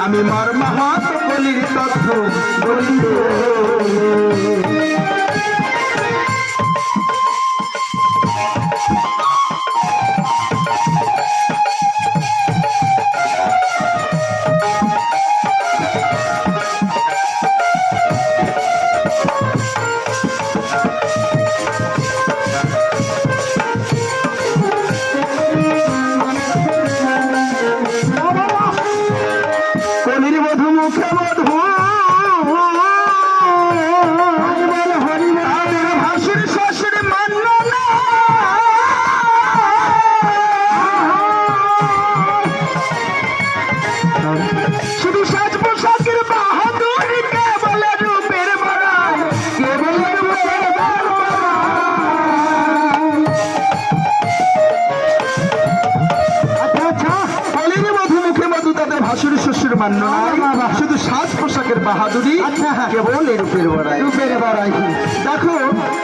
আমি মর্মাহত কলির তথ্য বলিব। শুধু সাজ পোশাকের বাহাদুরি, কেবল রূপের বড়াই। দেখো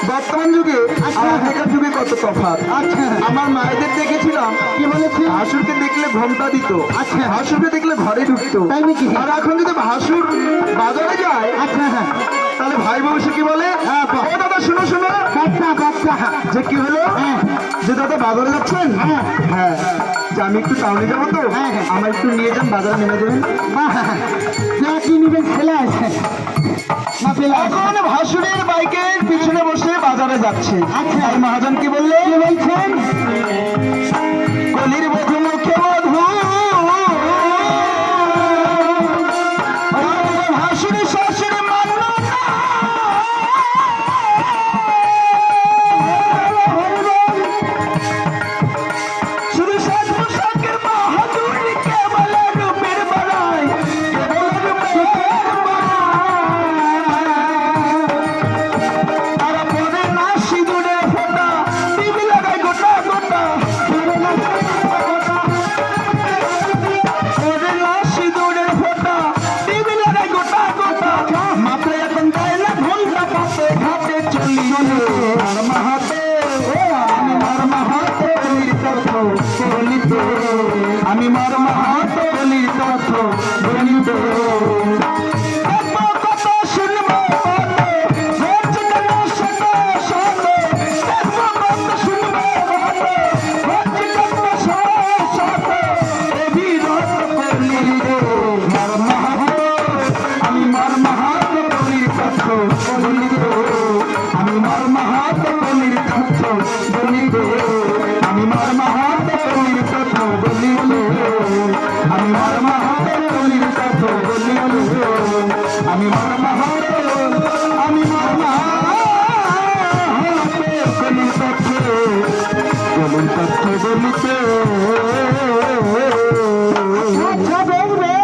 বর্তমান যুগে আগেকার যুগে কত তফাৎ। আমার মায়েদের দেখেছিলাম কি বলেছে, ভাসুরকে দেখলে ঘোমটা দিত, ভাসুরকে দেখলে ঘরে ঢুকতো। আর এখন যদি ভাসুর বাজারে যায় তাহলে ভাই বংশী কি বলে, ও দাদা শুনো শুনো, যে কি হলো, যে দাদা বাজারে যাচ্ছেন, হ্যাঁ আমি একটু টাউনে যাবো তো, আমার একটু নিয়ে যান, বাজারে নেমে দেবেন। কি নিবেন ছেলে আছে, এখন ভাসুরের বাইকের পিছনে বসে বাজারে যাচ্ছে। আর মহাজন কি বললে, বলছেন কলির বধূ মুখে মধু, ভাসুরি শাশুড়ি মানল না, শুধু সাজ পোশাকের বাহাদুরি, কেবল রূপের বড়াই, কেবল রূপের তারা পরে না সিঁদুরের ফোঁটা, টিভি লাগায় গোটা গোটা, পরে না সিঁদুরের ফোঁটা, টিভি লাগায় গোটা গোটা, মাথায় এখন দেয় না ঘন্টা, পাশে ঘাটে চলি আর মাহাতে, আমি মার মাহাতে বলির তথ্য বলিত, আমি মার মাহাতে বলির তথ্য বলিত। আমি